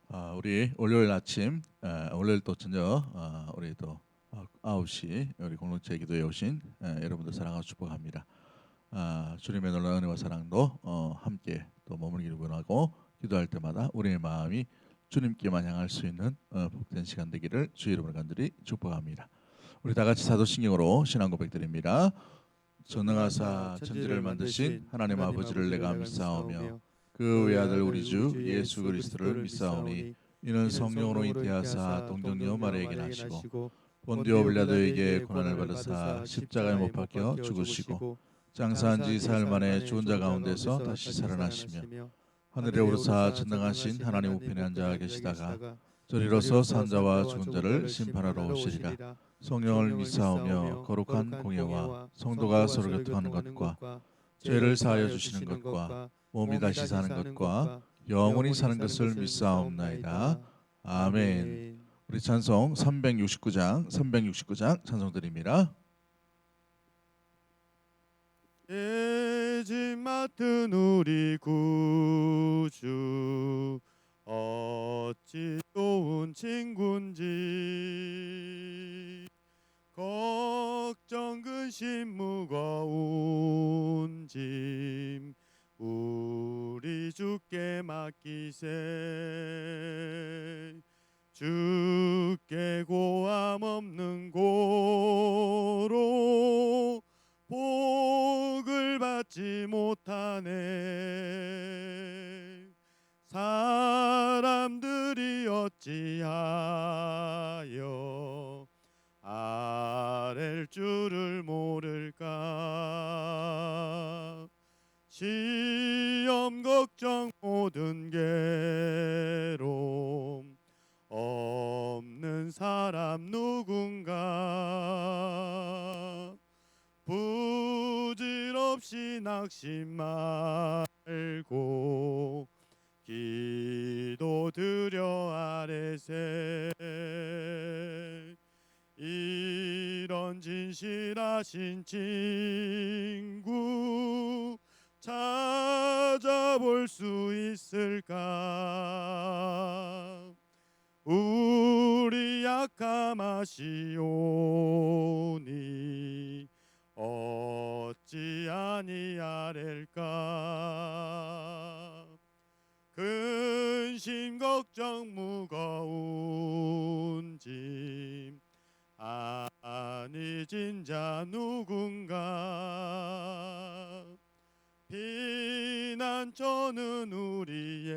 우리 월요일 아침, 월요일 또 저녁, 우리 또 9시 우리 공동체 기도에 오신 여러분들 사랑하고 축복합니다. 주님의 놀라운 은혜와 사랑도 함께 또 머물기를 원하고 기도할 때마다 우리의 마음이 주님께만 향할 수 있는 복된 시간 되기를 주 이름으로 간절히 축복합니다. 우리 다 같이 사도신경으로 신앙 고백드립니다. 전능하사 천지를 만드신 하나님 아버지를 내가 믿사오며 그 외아들 우리 주 예수 그리스도를 믿사오니 이는 성령으로 잉태하사 동정녀 마리아에게 나시고 본디오 빌라도에게 고난을 받으사 십자가에 못 박혀 죽으시고 장사한 지 사흘 만에 죽은 자 가운데서 다시 살아나시며 하늘에 오르사 전능하신 하나님 우편에 앉아 계시다가 저리로서 산 자와 죽은 자를 심판하러 오시리라. 성령을 믿사오며 거룩한 공예와 성도가 서로 교통하는 것과 죄를 사하여 주시는 것과 몸이 다시 사는 것과 영원히 사는 것을 믿사옵나이다. 아멘. 우리 찬송 369장 찬송 드립니다. 죄짐 맡은 우리 구주 어찌 좋은 친군지 걱정 근심 무거운 짐 우리 주께 맡기세. 주께 고함 없는 고로 복을 받지 못하네. 사람들이 어찌하여 아랠 줄을 모를까. 시험 걱정 모든 괴로움 없는 사람 누군가. 부질없이 낙심 말고 기도 드려 아뢰세. 이런 진실하신 친구 찾아볼 수 있을까. 우리 약함하시오니 어찌 아니하렐까. 근심 걱정 무거운 짐 아니 진자 누군가. 피난처는 우리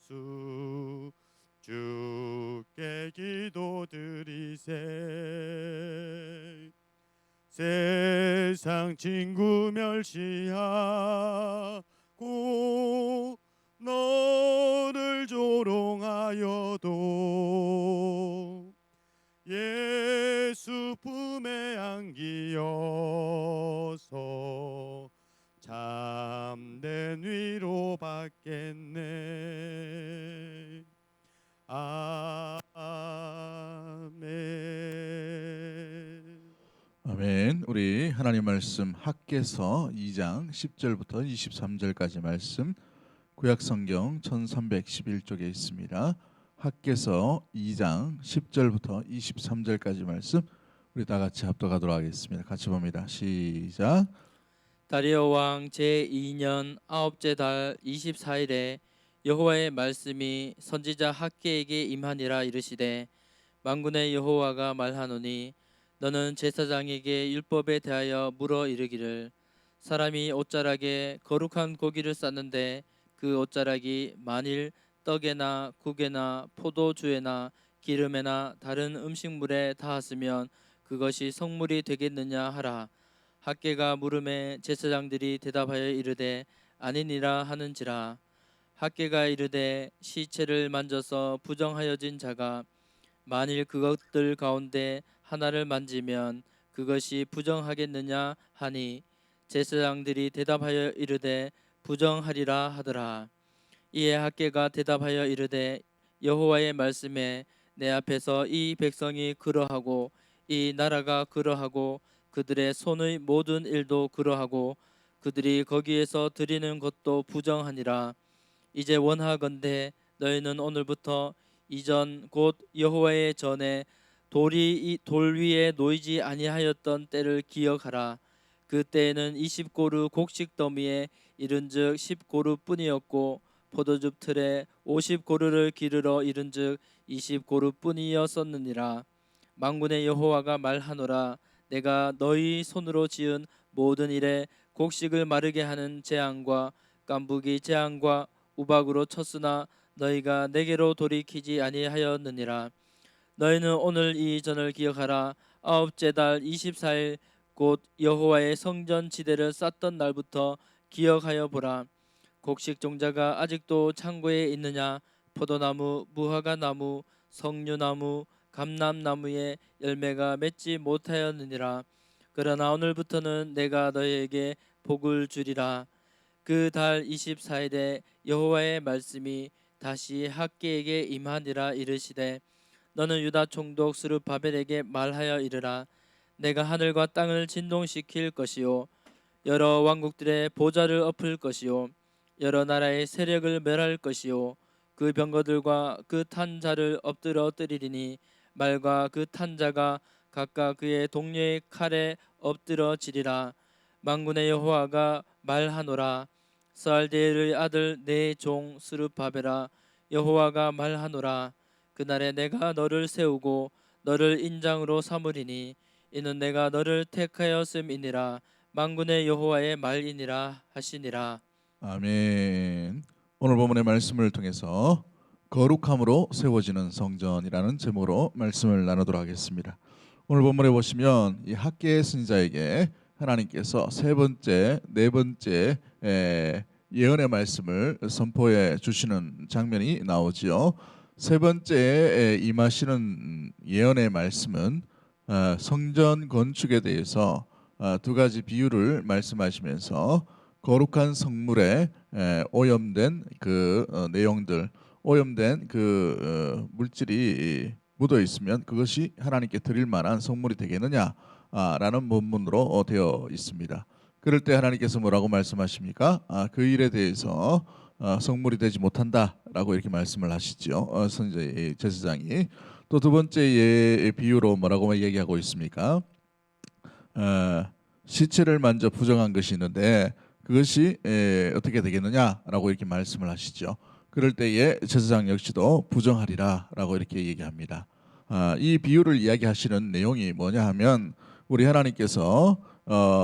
예수 주께 기도드리세. 세상 친구 멸시하고 너를 조롱하여도 예수 품에 안기어서 참된 위로 받겠네. 아멘. 아멘. 우리 하나님 말씀 학개서 2장 10절부터 23절까지 말씀 구약성경 1311쪽에 있습니다. 학개서 2장 10절부터 23절까지 말씀 우리 다 같이 합독하도록 하겠습니다. 같이 봅니다. 시작. 다리오 왕 제2년 아홉째 달 24일에 여호와의 말씀이 선지자 학개에게 임하니라. 이르시되 만군의 여호와가 말하노니 너는 제사장에게 율법에 대하여 물어 이르기를 사람이 옷자락에 거룩한 고기를 쌌는데 그 옷자락이 만일 떡에나 국에나 포도주에나 기름에나 다른 음식물에 닿았으면 그것이 성물이 되겠느냐 하라. 학개가 물음에 제사장들이 대답하여 이르되 아니니라 하는지라. 학개가 이르되 시체를 만져서 부정하여진 자가 만일 그것들 가운데 하나를 만지면 그것이 부정하겠느냐 하니 제사장들이 대답하여 이르되 부정하리라 하더라. 이에 학개가 대답하여 이르되 여호와의 말씀에 내 앞에서 이 백성이 그러하고 이 나라가 그러하고 그들의 손의 모든 일도 그러하고 그들이 거기에서 드리는 것도 부정하니라. 이제 원하건대 너희는 오늘부터 이전 곧 여호와의 전에 돌 위에 놓이지 아니하였던 때를 기억하라. 그 때에는 20고루 곡식 더미에 이른즉 10고루뿐이었고 포도즙 틀에 50고루를 기르러 이른즉 20고루뿐이었었느니라. 만군의 여호와가 말하노라. 내가 너희 손으로 지은 모든 일에 곡식을 마르게 하는 재앙과 깐부기 재앙과 우박으로 쳤으나 너희가 내게로 돌이키지 아니하였느니라. 너희는 오늘 이 전을 기억하라. 아홉째 달 24일 곧 여호와의 성전 지대를 쌓던 날부터 기억하여 보라. 곡식 종자가 아직도 창고에 있느냐? 포도나무, 무화과나무, 석류나무, 감람나무에 열매가 맺지 못하였느니라. 그러나 오늘부터는 내가 너희에게 복을 주리라. 그 달 24일에 여호와의 말씀이 다시 학개에게 임하니라 이르시되 너는 유다 총독 스룹바벨에게 말하여 이르라. 내가 하늘과 땅을 진동시킬 것이요 여러 왕국들의 보좌를 엎을 것이요 여러 나라의 세력을 멸할 것이요 그 병거들과 그 탄 자를 엎드러뜨리리니 말과 그 탄 자가 각각 그의 동료의 칼에 엎드러지리라. 만군의 여호와가 말하노라. 스알디엘의 아들 내 종 스룹바벨아, 여호와가 말하노라. 그날에 내가 너를 세우고 너를 인장으로 삼으리니 이는 내가 너를 택하였음이니라. 만군의 여호와의 말이니라 하시니라. 아멘. 오늘 본문의 말씀을 통해서 거룩함으로 세워지는 성전이라는 제목으로 말씀을 나누도록 하겠습니다. 오늘 본문에 보시면 이 학개의 선지자에게 하나님께서 세 번째, 네 번째 예언의 말씀을 선포해 주시는 장면이 나오지요. 세 번째 임하시는 예언의 말씀은 성전 건축에 대해서 두 가지 비유를 말씀하시면서 거룩한 성물에 오염된 그 내용들, 오염된 그 물질이 묻어 있으면 그것이 하나님께 드릴 만한 성물이 되겠느냐라는 본문으로 되어 있습니다. 그럴 때 하나님께서 뭐라고 말씀하십니까? 그 일에 대해서 성물이 되지 못한다라고 이렇게 말씀을 하시죠. 선지자 제사장이. 또 두 번째 비유로 뭐라고 얘기하고 있습니까? 시체를 만져 부정한 것이 있는데 그것이 어떻게 되겠느냐라고 이렇게 말씀을 하시죠. 그럴 때에 제사장 역시도 부정하리라라고 이렇게 얘기합니다. 이 비유를 이야기하시는 내용이 뭐냐 하면 우리 하나님께서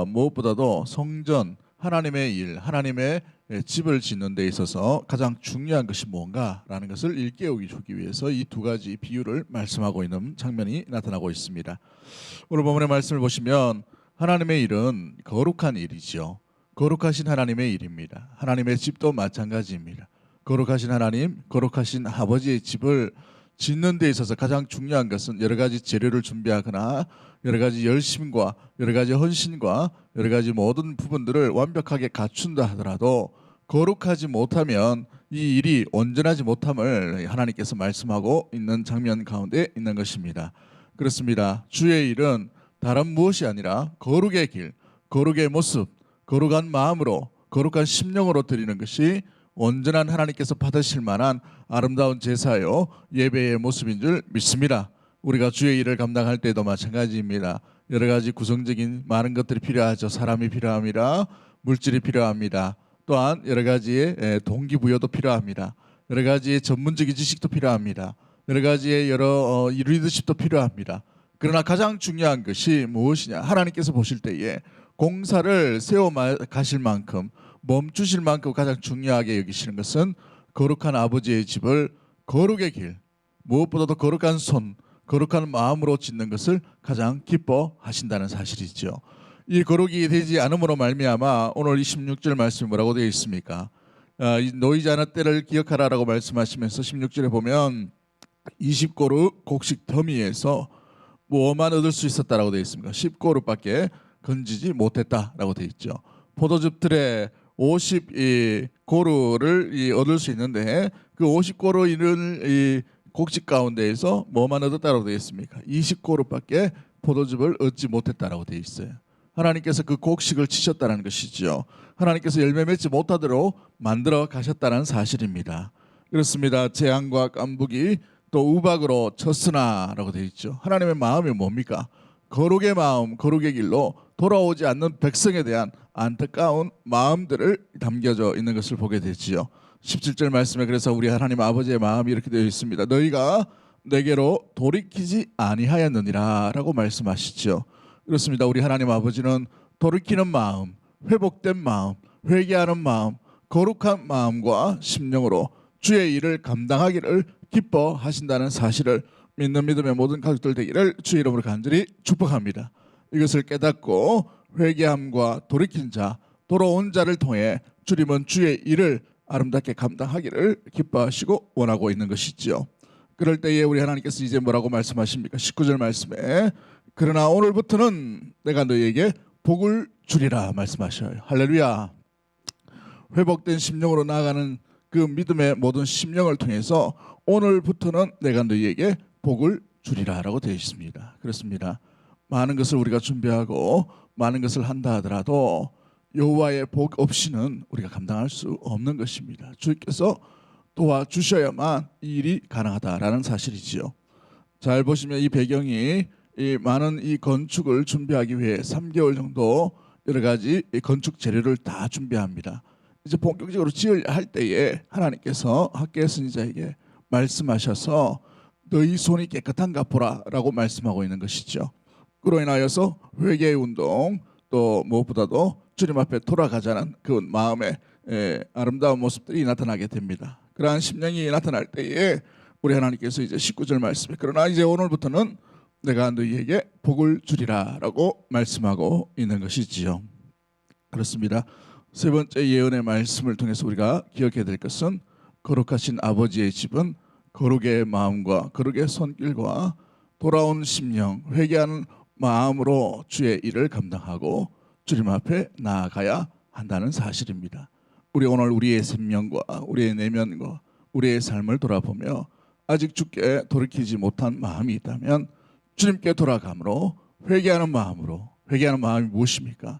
무엇보다도 성전, 하나님의 일, 하나님의 집을 짓는 데 있어서 가장 중요한 것이 뭔가라는 것을 일깨우기 주기 위해서 이 두 가지 비유를 말씀하고 있는 장면이 나타나고 있습니다. 오늘 본문의 말씀을 보시면 하나님의 일은 거룩한 일이죠. 거룩하신 하나님의 일입니다. 하나님의 집도 마찬가지입니다. 거룩하신 하나님, 거룩하신 아버지의 집을 짓는 데 있어서 가장 중요한 것은 여러 가지 재료를 준비하거나 여러 가지 열심과 여러 가지 헌신과 여러 가지 모든 부분들을 완벽하게 갖춘다 하더라도 거룩하지 못하면 이 일이 온전하지 못함을 하나님께서 말씀하고 있는 장면 가운데 있는 것입니다. 그렇습니다. 주의 일은 다른 무엇이 아니라 거룩의 길, 거룩의 모습, 거룩한 마음으로, 거룩한 심령으로 드리는 것이 온전한 하나님께서 받으실 만한 아름다운 제사요 예배의 모습인 줄 믿습니다. 우리가 주의 일을 감당할 때도 마찬가지입니다. 여러 가지 구성적인 많은 것들이 필요하죠. 사람이 필요합니다. 물질이 필요합니다. 또한 여러 가지의 동기부여도 필요합니다. 여러 가지의 전문적인 지식도 필요합니다. 여러 가지의 리더십도 필요합니다. 그러나 가장 중요한 것이 무엇이냐? 하나님께서 보실 때에 공사를 세워 가실 만큼 멈추실 만큼 가장 중요하게 여기시는 것은 거룩한 아버지의 집을 거룩의 길, 무엇보다도 거룩한 손, 거룩한 마음으로 짓는 것을 가장 기뻐하신다는 사실이죠. 이 거룩이 되지 않음으로 말미암아 오늘 26절 말씀이 뭐라고 되어 있습니까? 놓이지 않을 때를 기억하라라고 말씀하시면서 16절에 보면 20고루 곡식 더미에서 뭐만 얻을 수 있었다라고 되어 있습니다. 10고루밖에 건지지 못했다라고 되어 있죠. 포도즙 틀에 50고루를 얻을 수 있는데 그 50고루 이른 이 곡식 가운데에서 뭐만 얻었다라고 되어 있습니까? 20고루밖에 포도즙을 얻지 못했다라고 되어 있어요. 하나님께서 그 곡식을 치셨다는 것이죠. 하나님께서 열매 맺지 못하도록 만들어 가셨다는 사실입니다. 그렇습니다. 재앙과 깐부기 또 우박으로 쳤으나라고 되어 있죠. 하나님의 마음이 뭡니까? 거룩의 마음, 거룩의 길로 돌아오지 않는 백성에 대한 안타까운 마음들을 담겨져 있는 것을 보게 되지요. 17절 말씀에 그래서 우리 하나님 아버지의 마음이 이렇게 되어 있습니다. 너희가 내게로 돌이키지 아니하였느니라 라고 말씀하시죠. 그렇습니다. 우리 하나님 아버지는 돌이키는 마음, 회복된 마음, 회개하는 마음, 거룩한 마음과 심령으로 주의 일을 감당하기를 기뻐하신다는 사실을 믿는 믿음의 모든 가족들 되기를 주의 이름으로 간절히 축복합니다. 이것을 깨닫고 회개함과 돌이킨 자, 돌아온 자를 통해 주님은 주의 일을 아름답게 감당하기를 기뻐하시고 원하고 있는 것이지요. 그럴 때에 우리 하나님께서 이제 뭐라고 말씀하십니까? 19절 말씀에 그러나 오늘부터는 내가 너희에게 복을 주리라 말씀하셔요. 할렐루야. 회복된 심령으로 나아가는 그 믿음의 모든 심령을 통해서 오늘부터는 내가 너희에게 복을 주리라 라고 되어 있습니다. 그렇습니다. 많은 것을 우리가 준비하고 많은 것을 한다 하더라도 여호와의 복 없이는 우리가 감당할 수 없는 것입니다. 주께서 도와주셔야만 이 일이 가능하다라는 사실이지요. 잘 보시면 이 배경이 이 많은 이 건축을 준비하기 위해 3개월 정도 여러 가지 이 건축 재료를 다 준비합니다. 이제 본격적으로 지으려 할 때에 하나님께서 학계 선지자에게 말씀하셔서 너희 손이 깨끗한가 보라라고 말씀하고 있는 것이죠. 그로 인하여서 회개의 운동 또 무엇보다도 주님 앞에 돌아가자는 그 마음의 아름다운 모습들이 나타나게 됩니다. 그러한 심령이 나타날 때에 우리 하나님께서 이제 19절 말씀에 그러나 이제 오늘부터는 내가 너희에게 복을 주리라라고 말씀하고 있는 것이지요. 그렇습니다. 세 번째 예언의 말씀을 통해서 우리가 기억해야 될 것은 거룩하신 아버지의 집은 거룩의 마음과 거룩의 손길과 돌아온 심령, 회개하는 마음으로 주의 일을 감당하고 주님 앞에 나아가야 한다는 사실입니다. 우리 오늘 우리의 생명과 우리의 내면과 우리의 삶을 돌아보며 아직 주께 돌이키지 못한 마음이 있다면 주님께 돌아감으로 회개하는 마음으로, 회개하는 마음이 무엇입니까?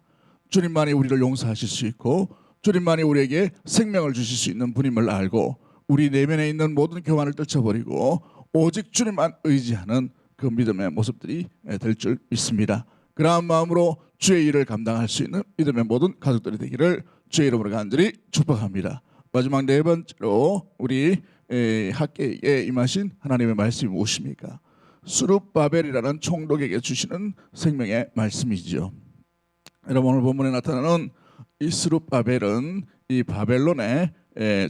주님만이 우리를 용서하실 수 있고 주님만이 우리에게 생명을 주실 수 있는 분임을 알고 우리 내면에 있는 모든 교만을 떨쳐버리고 오직 주님만 의지하는 그 믿음의 모습들이 될 줄 믿습니다. 그러한 마음으로 주의 일을 감당할 수 있는 믿음의 모든 가족들이 되기를 주의 이름으로 간절히 축복합니다. 마지막 네 번째로 우리 학계에 임하신 하나님의 말씀이 무엇입니까? 스룹바벨이라는 총독에게 주시는 생명의 말씀이지요. 여러분 오늘 본문에 나타나는 이 스룹바벨은 이 바벨론의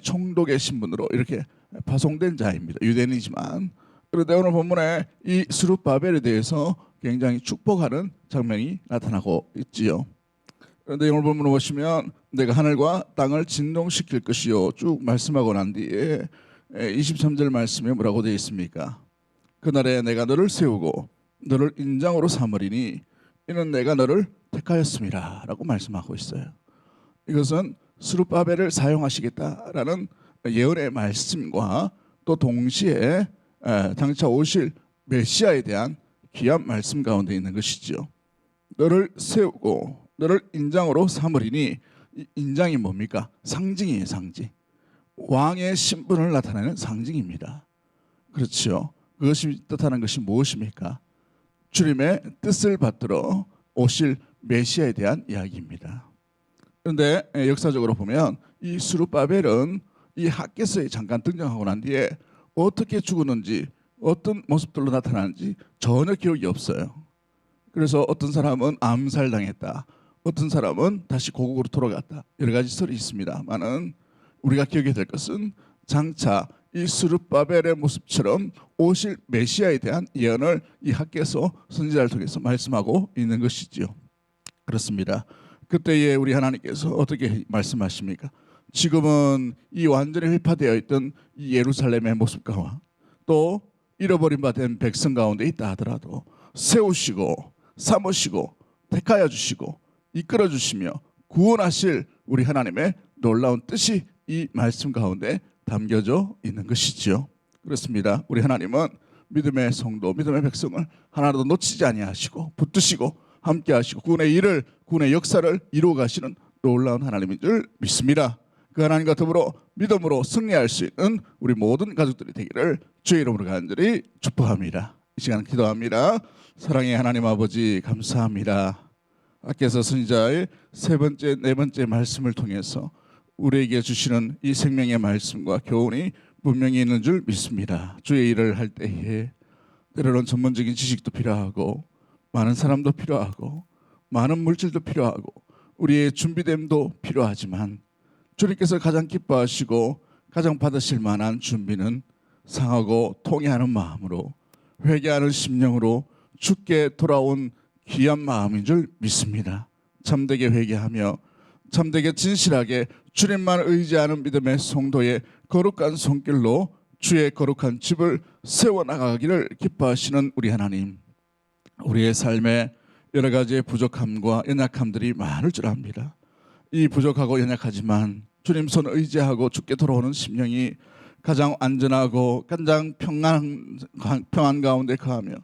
총독의 신분으로 이렇게 파송된 자입니다. 유대인이지만 그런데 오늘 본문에 이 스룹바벨에 대해서 굉장히 축복하는 장면이 나타나고 있지요. 그런데 오늘 본문을 보시면 내가 하늘과 땅을 진동시킬 것이요 쭉 말씀하고 난 뒤에 23절 말씀에 뭐라고 되어 있습니까? 그날에 내가 너를 세우고 너를 인장으로 삼으리니 이는 내가 너를 택하였음이라 라고 말씀하고 있어요. 이것은 스룹바벨을 사용하시겠다라는 예언의 말씀과 또 동시에 장차 오실 메시아에 대한 귀한 말씀 가운데 있는 것이죠. 너를 세우고 너를 인장으로 삼으리니 이 인장이 뭡니까? 상징이에요. 상징. 왕의 신분을 나타내는 상징입니다. 그렇죠. 그것이 뜻하는 것이 무엇입니까? 주님의 뜻을 받들어 오실 메시아에 대한 이야기입니다. 그런데 역사적으로 보면 이 스룹바벨은 이 학개서에 잠깐 등장하고 난 뒤에 어떻게 죽었는지 어떤 모습들로 나타나는지 전혀 기억이 없어요. 그래서 어떤 사람은 암살당했다, 어떤 사람은 다시 고국으로 돌아갔다, 여러 가지 설이 있습니다만은 우리가 기억해야 될 것은 장차 이 스룹바벨의 모습처럼 오실 메시아에 대한 예언을 이 학개서 선지자를 통해서 말씀하고 있는 것이지요. 그렇습니다. 그때에 우리 하나님께서 어떻게 말씀하십니까? 지금은 이 완전히 훼파되어 있던 이 예루살렘의 모습과 또 잃어버린 바 된 백성 가운데 있다 하더라도 세우시고 삼으시고 택하여 주시고 이끌어 주시며 구원하실 우리 하나님의 놀라운 뜻이 이 말씀 가운데 담겨져 있는 것이지요. 그렇습니다. 우리 하나님은 믿음의 성도, 믿음의 백성을 하나라도 놓치지 아니하시고 붙드시고 함께하시고 구원의 일을, 구원의 역사를 이루어 가시는 놀라운 하나님인 줄 믿습니다. 그 하나님과 더불어 믿음으로 승리할 수 있는 우리 모든 가족들이 되기를 주의 이름으로 간절히 축복합니다. 이 시간 기도합니다. 사랑의 하나님 아버지 감사합니다. 아께서 선지자의 세 번째, 네 번째 말씀을 통해서 우리에게 주시는 이 생명의 말씀과 교훈이 분명히 있는 줄 믿습니다. 주의 일을 할 때에 때로는 전문적인 지식도 필요하고 많은 사람도 필요하고 많은 물질도 필요하고 우리의 준비됨도 필요하지만 주님께서 가장 기뻐하시고 가장 받으실 만한 준비는 상하고 통회하는 마음으로 회개하는 심령으로 주께 돌아온 귀한 마음인 줄 믿습니다. 참되게 회개하며 참되게 진실하게 주님만 의지하는 믿음의 성도의 거룩한 손길로 주의 거룩한 집을 세워나가기를 기뻐하시는 우리 하나님, 우리의 삶에 여러 가지의 부족함과 연약함들이 많을 줄 압니다. 이 부족하고 연약하지만 주님 손 의지하고 주께 돌아오는 심령이 가장 안전하고 가장 평안 가운데 거하며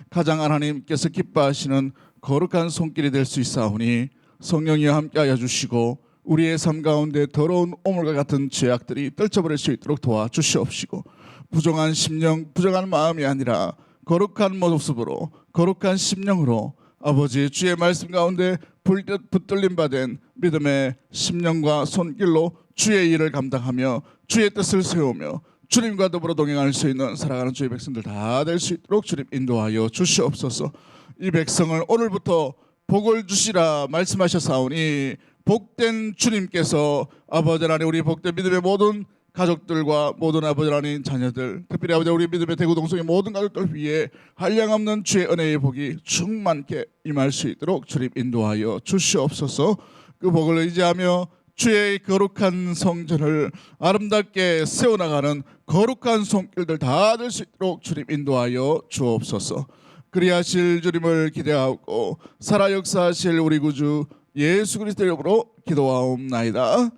가장 하나님께서 기뻐하시는 거룩한 손길이 될 수 있사오니 성령이여 함께하여 주시고 우리의 삶 가운데 더러운 오물과 같은 죄악들이 떨쳐버릴 수 있도록 도와주시옵시고 부정한 심령, 부정한 마음이 아니라 거룩한 모습으로 거룩한 심령으로 아버지 주의 말씀 가운데 붙들림 받은 믿음의 심령과 손길로 주의 일을 감당하며 주의 뜻을 세우며 주님과 더불어 동행할 수 있는 살아가는 주의 백성들 다 될 수 있도록 주님 인도하여 주시옵소서. 이 백성을 오늘부터 복을 주시라 말씀하셨사오니 복된 주님께서 아버지 하나님 우리 복된 믿음의 모든 가족들과 모든 아버지 하나님 자녀들, 특별히 아버지 우리 믿음의 대구 동성의 모든 가족들 위해 한량없는 주의 은혜의 복이 충만케 임할 수 있도록 주님 인도하여 주시옵소서. 그 복을 의지하며 주의 거룩한 성전을 아름답게 세워나가는 거룩한 손길들 다 될 수 있도록 주님 인도하여 주옵소서. 그리하실 주님을 기대하고 살아 역사하실 우리 구주 예수 그리스도의 이름으로 기도하옵나이다.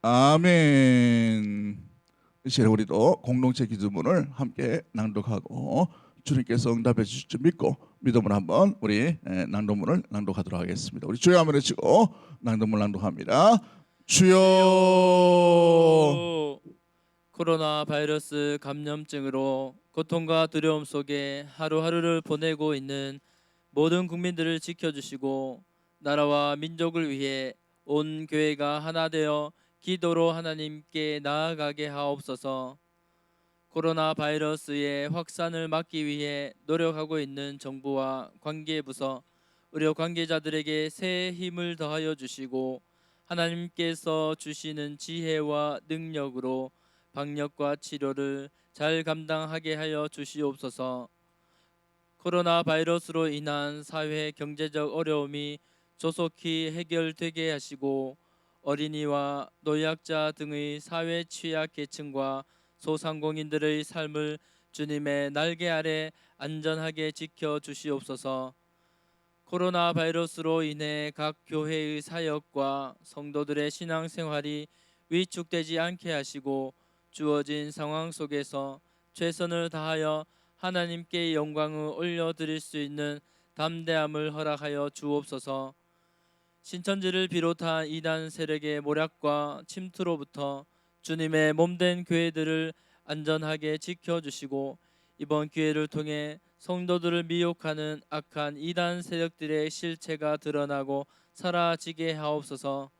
아멘. 이 시간에 우리도 공동체 기도문을 함께 낭독하고 주님께서 응답해 주실 줄 믿고 믿음으로 한번 우리 낭독문을 낭독하도록 하겠습니다. 우리 주여 한번 외치고 낭독문 낭독합니다. 주여. 코로나 바이러스 감염증으로 고통과 두려움 속에 하루하루를 보내고 있는 모든 국민들을 지켜주시고 나라와 민족을 위해 온 교회가 하나 되어 기도로 하나님께 나아가게 하옵소서. 코로나 바이러스의 확산을 막기 위해 노력하고 있는 정부와 관계부서, 의료 관계자들에게 새 힘을 더하여 주시고 하나님께서 주시는 지혜와 능력으로 방역과 치료를 잘 감당하게 하여 주시옵소서. 코로나 바이러스로 인한 사회 경제적 어려움이 조속히 해결되게 하시고 어린이와 노약자 등의 사회 취약 계층과 소상공인들의 삶을 주님의 날개 아래 안전하게 지켜 주시옵소서. 코로나 바이러스로 인해 각 교회의 사역과 성도들의 신앙생활이 위축되지 않게 하시고 주어진 상황 속에서 최선을 다하여 하나님께 영광을 올려드릴 수 있는 담대함을 허락하여 주옵소서. 신천지를 비롯한 이단 세력의 모략과 침투로부터 주님의 몸된 교회들을 안전하게 지켜주시고 이번 기회를 통해 성도들을 미혹하는 악한 이단 세력들의 실체가 드러나고 사라지게 하옵소서.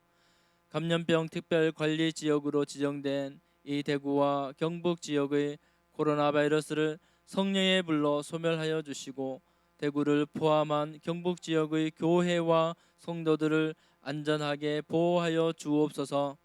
감염병 특별관리지역으로 지정된 이 대구와 경북 지역의 코로나 바이러스를 성령의 불로 소멸하여 주시고 대구를 포함한 경북 지역의 교회와 성도들을 안전하게 보호하여 주옵소서.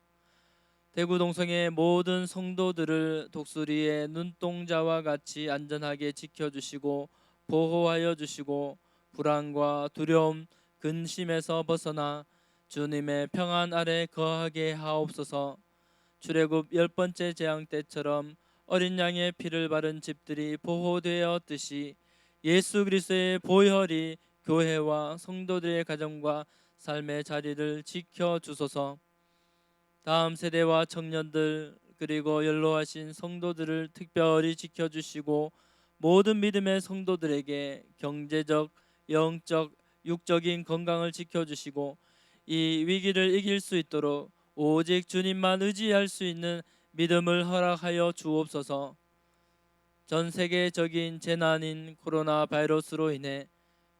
대구 동성의 모든 성도들을 독수리의 눈동자와 같이 안전하게 지켜주시고 보호하여 주시고 불안과 두려움, 근심에서 벗어나 주님의 평안 아래 거하게 하옵소서. 출애굽 10번째 재앙 때처럼 어린 양의 피를 바른 집들이 보호되었듯이 예수 그리스도의 보혈이 교회와 성도들의 가정과 삶의 자리를 지켜주소서. 다음 세대와 청년들 그리고 연로하신 성도들을 특별히 지켜주시고 모든 믿음의 성도들에게 경제적, 영적, 육적인 건강을 지켜주시고 이 위기를 이길 수 있도록 오직 주님만 의지할 수 있는 믿음을 허락하여 주옵소서. 전 세계적인 재난인 코로나 바이러스로 인해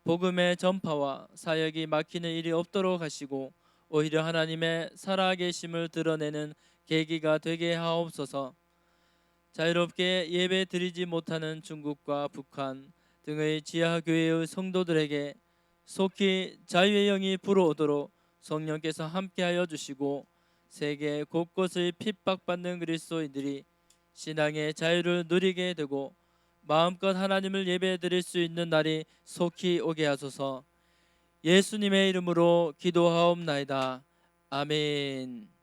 복음의 전파와 사역이 막히는 일이 없도록 하시고 오히려 하나님의 살아계심을 드러내는 계기가 되게 하옵소서. 자유롭게 예배 드리지 못하는 중국과 북한 등의 지하교회의 성도들에게 속히 자유의 영이 불어오도록 성령께서 함께하여 주시고 세계 곳곳의 핍박받는 그리스도인들이 신앙의 자유를 누리게 되고 마음껏 하나님을 예배드릴 수 있는 날이 속히 오게 하소서. 예수님의 이름으로 기도하옵나이다. 아멘.